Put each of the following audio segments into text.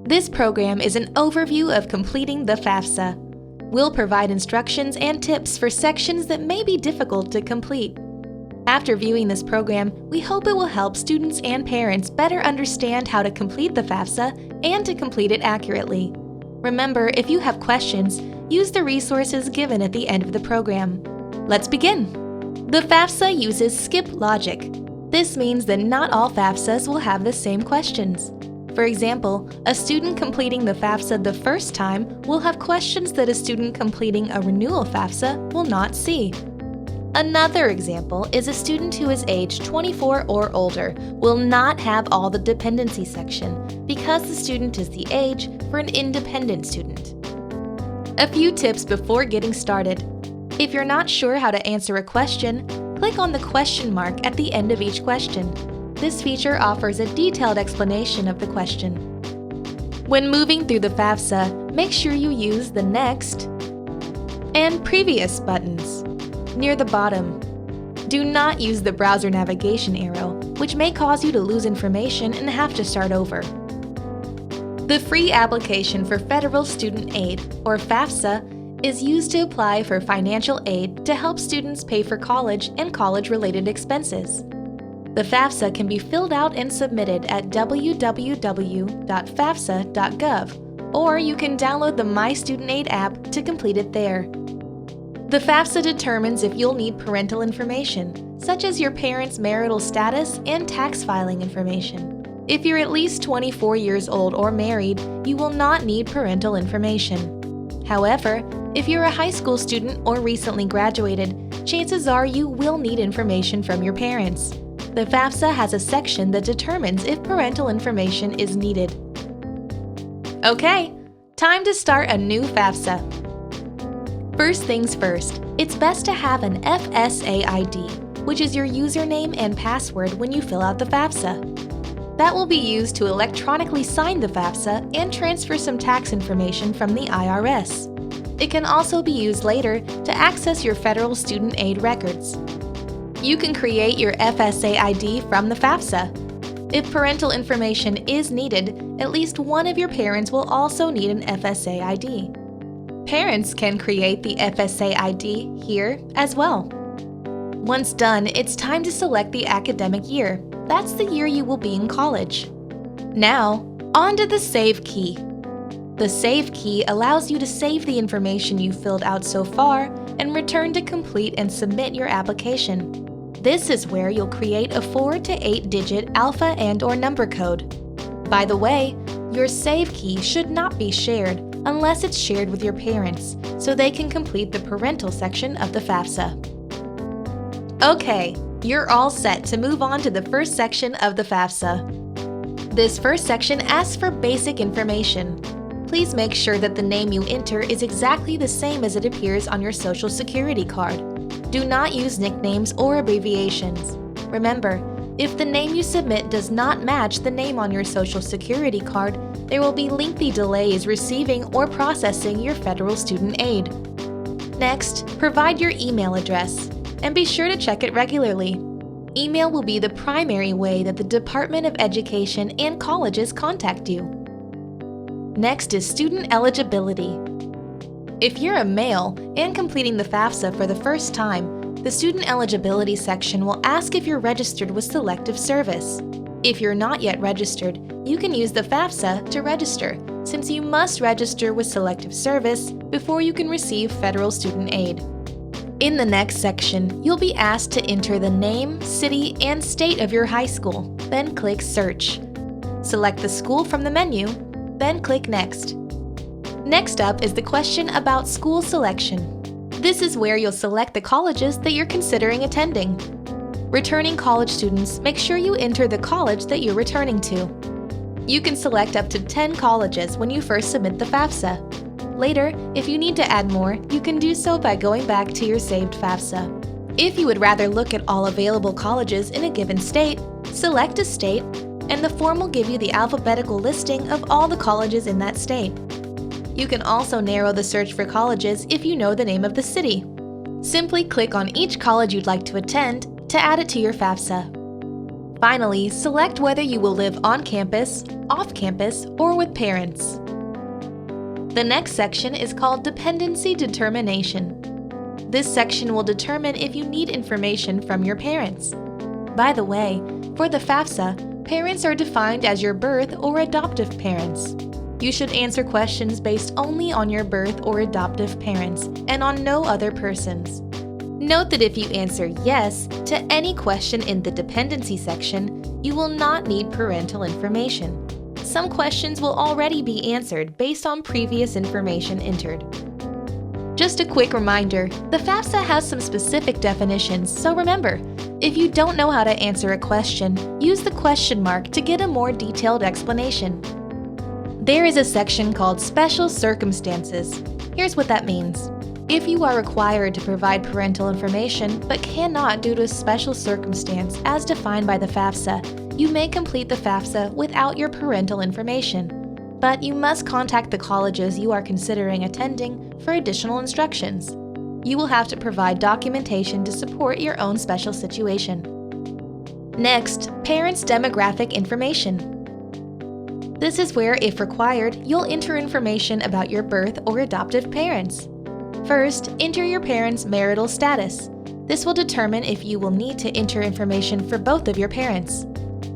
This program is an overview of completing the Fafsa. We'll provide instructions and tips for sections that may be difficult to complete. After viewing this program, we hope it will help students and parents better understand how to complete the Fafsa and to complete it accurately. Remember, if you have questions, use the resources given at the end of the program. Let's begin! The Fafsa uses skip logic. This means that not all Fafsas will have the same questions. For example, a student completing the Fafsa the first time will have questions that a student completing a renewal Fafsa will not see. Another example is a student who is age 24 or older will not have all the dependency section because the student is the age for an independent student. A few tips before getting started. If you're not sure how to answer a question, click on the question mark at the end of each question. This feature offers a detailed explanation of the question. When moving through the Fafsa, make sure you use the Next and Previous buttons near the bottom. Do not use the browser navigation arrow, which may cause you to lose information and have to start over. The free application for Federal Student Aid, or Fafsa, is used to apply for financial aid to help students pay for college and college-related expenses. The Fafsa can be filled out and submitted at www.fafsa.gov, or you can download the My Student Aid app to complete it there. The Fafsa determines if you'll need parental information, such as your parents' marital status and tax filing information. If you're at least 24 years old or married, you will not need parental information. However, if you're a high school student or recently graduated, chances are you will need information from your parents. The Fafsa has a section that determines if parental information is needed. Okay, time to start a new Fafsa. First things first, it's best to have an FSA ID, which is your username and password when you fill out the Fafsa. That will be used to electronically sign the Fafsa and transfer some tax information from the IRS. It can also be used later to access your federal student aid records. You can create your FSA ID from the Fafsa. If parental information is needed, at least one of your parents will also need an FSA ID. Parents can create the FSA ID here as well. Once done, it's time to select the academic year. That's the year you will be in college. Now, on to the Save key. The Save key allows you to save the information you filled out so far and return to complete and submit your application. This is where you'll create a 4 to 8-digit alpha and/or number code. By the way, your Save key should not be shared unless it's shared with your parents, so they can complete the parental section of the Fafsa. Okay, you're all set to move on to the first section of the Fafsa. This first section asks for basic information. Please make sure that the name you enter is exactly the same as it appears on your Social Security card. Do not use nicknames or abbreviations. Remember, if the name you submit does not match the name on your Social Security card, there will be lengthy delays receiving or processing your federal student aid. Next, provide your email address, and be sure to check it regularly. Email will be the primary way that the Department of Education and colleges contact you. Next is student eligibility. If you're a male and completing the Fafsa for the first time, the student eligibility section will ask if you're registered with Selective Service. If you're not yet registered, you can use the Fafsa to register, since you must register with Selective Service before you can receive federal student aid. In the next section, you'll be asked to enter the name, city, and state of your high school, then click Search. Select the school from the menu, then click Next. Next up is the question about school selection. This is where you'll select the colleges that you're considering attending. Returning college students, make sure you enter the college that you're returning to. You can select up to 10 colleges when you first submit the Fafsa. Later, if you need to add more, you can do so by going back to your saved Fafsa. If you would rather look at all available colleges in a given state, select a state, and the form will give you the alphabetical listing of all the colleges in that state. You can also narrow the search for colleges if you know the name of the city. Simply click on each college you'd like to attend to add it to your Fafsa. Finally, select whether you will live on campus, off campus, or with parents. The next section is called Dependency Determination. This section will determine if you need information from your parents. By the way, for the Fafsa, parents are defined as your birth or adoptive parents. You should answer questions based only on your birth or adoptive parents and on no other persons. Note that if you answer yes to any question in the dependency section, you will not need parental information. Some questions will already be answered based on previous information entered. Just a quick reminder, the Fafsa has some specific definitions, so remember, if you don't know how to answer a question, use the question mark to get a more detailed explanation. There is a section called Special Circumstances. Here's what that means. If you are required to provide parental information but cannot due to a special circumstance as defined by the Fafsa, you may complete the Fafsa without your parental information. But you must contact the colleges you are considering attending for additional instructions. You will have to provide documentation to support your own special situation. Next, parents' demographic information. This is where, if required, you'll enter information about your birth or adoptive parents. First, enter your parents' marital status. This will determine if you will need to enter information for both of your parents.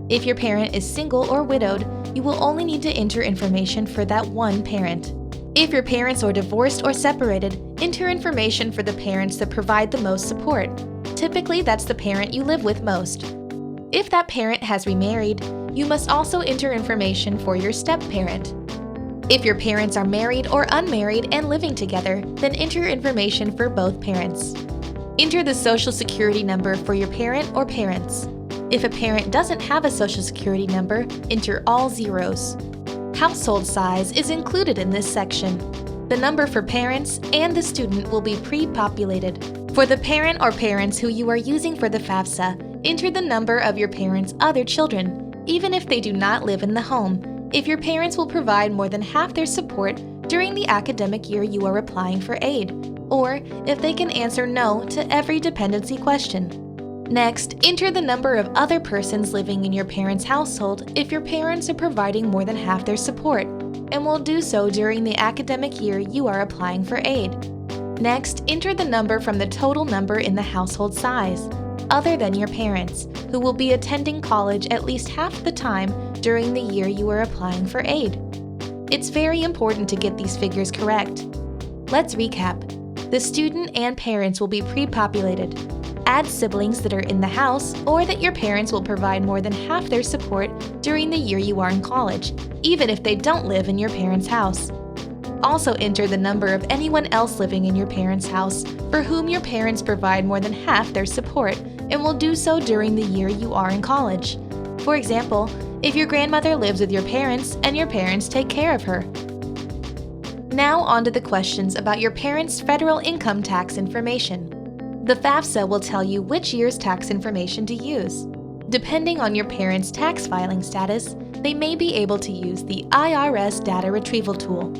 If your parent is single or widowed, you will only need to enter information for that one parent. If your parents are divorced or separated, enter information for the parents that provide the most support. Typically, that's the parent you live with most. If that parent has remarried, you must also enter information for your step-parent. If your parents are married or unmarried and living together, then enter information for both parents. Enter the Social Security number for your parent or parents. If a parent doesn't have a Social Security number, enter all zeros. Household size is included in this section. The number for parents and the student will be pre-populated. For the parent or parents who you are using for the Fafsa, enter the number of your parents' other children, even if they do not live in the home, if your parents will provide more than half their support during the academic year you are applying for aid, or if they can answer no to every dependency question. Next, enter the number of other persons living in your parents' household if your parents are providing more than half their support, and will do so during the academic year you are applying for aid. Next, enter the number from the total number in the household size, other than your parents, who will be attending college at least half the time during the year you are applying for aid. It's very important to get these figures correct. Let's recap. The student and parents will be pre-populated. Add siblings that are in the house or that your parents will provide more than half their support during the year you are in college, even if they don't live in your parents' house. Also enter the number of anyone else living in your parents' house for whom your parents provide more than half their support and will do so during the year you are in college. For example, if your grandmother lives with your parents and your parents take care of her. Now on to the questions about your parents' federal income tax information. The Fafsa will tell you which year's tax information to use. Depending on your parents' tax filing status, they may be able to use the IRS data retrieval tool.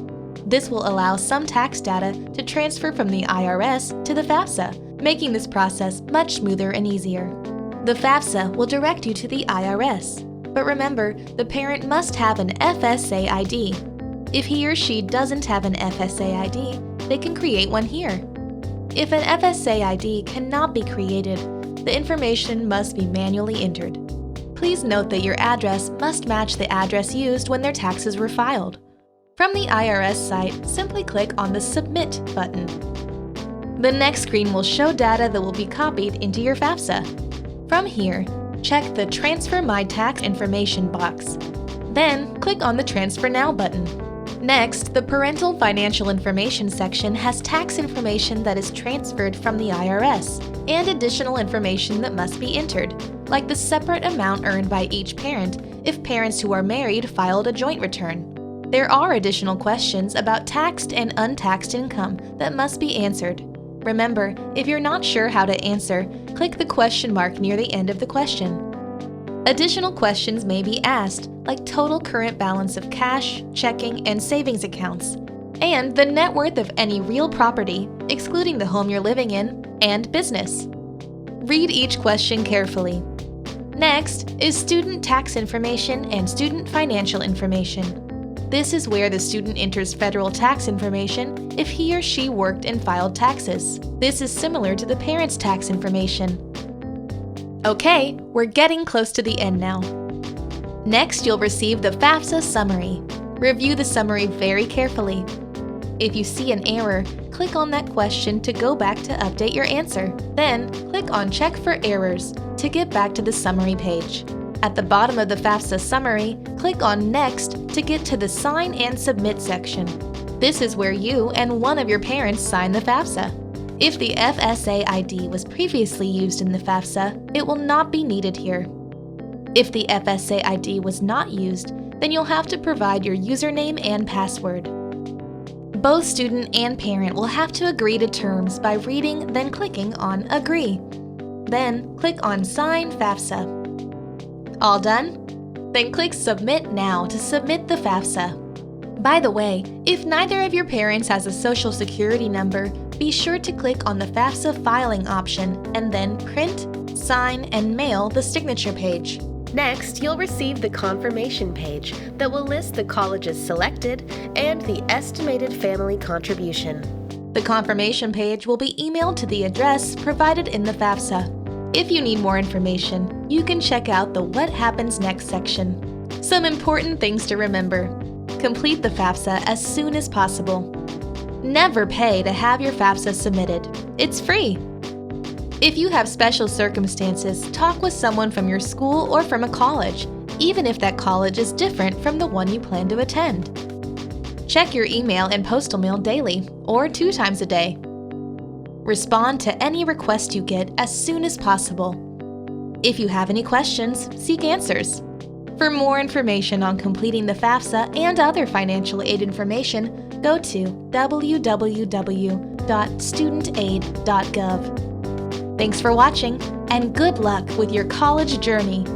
This will allow some tax data to transfer from the IRS to the Fafsa, making this process much smoother and easier. The Fafsa will direct you to the IRS, but remember, the parent must have an FSA ID. If he or she doesn't have an FSA ID, they can create one here. If an FSA ID cannot be created, the information must be manually entered. Please note that your address must match the address used when their taxes were filed. From the IRS site, simply click on the Submit button. The next screen will show data that will be copied into your Fafsa. From here, check the Transfer My Tax Information box. Then, click on the Transfer Now button. Next, the Parental Financial Information section has tax information that is transferred from the IRS and additional information that must be entered, like the separate amount earned by each parent if parents who are married filed a joint return. There are additional questions about taxed and untaxed income that must be answered. Remember, if you're not sure how to answer, click the question mark near the end of the question. Additional questions may be asked, like total current balance of cash, checking, and savings accounts, and the net worth of any real property, excluding the home you're living in, and business. Read each question carefully. Next is student tax information and student financial information. This is where the student enters federal tax information if he or she worked and filed taxes. This is similar to the parent's tax information. Okay, we're getting close to the end now. Next, you'll receive the FAFSA summary. Review the summary very carefully. If you see an error, click on that question to go back to update your answer. Then, click on Check for Errors to get back to the summary page. At the bottom of the FAFSA summary, click on Next to get to the Sign and Submit section. This is where you and one of your parents sign the FAFSA. If the FSA ID was previously used in the FAFSA, it will not be needed here. If the FSA ID was not used, then you'll have to provide your username and password. Both student and parent will have to agree to terms by reading, then clicking on Agree. Then click on Sign FAFSA. All done? Then click Submit Now to submit the FAFSA. By the way, if neither of your parents has a social security number, be sure to click on the FAFSA filing option and then print, sign, and mail the signature page. Next, you'll receive the confirmation page that will list the colleges selected and the estimated family contribution. The confirmation page will be emailed to the address provided in the FAFSA. If you need more information, you can check out the What Happens Next section. Some important things to remember. Complete the FAFSA as soon as possible. Never pay to have your FAFSA submitted. It's free. If you have special circumstances, talk with someone from your school or from a college, even if that college is different from the one you plan to attend. Check your email and postal mail daily, or 2 times a day. Respond to any request you get as soon as possible. If you have any questions, seek answers. For more information on completing the FAFSA and other financial aid information, go to www.studentaid.gov. Thanks for watching, and good luck with your college journey!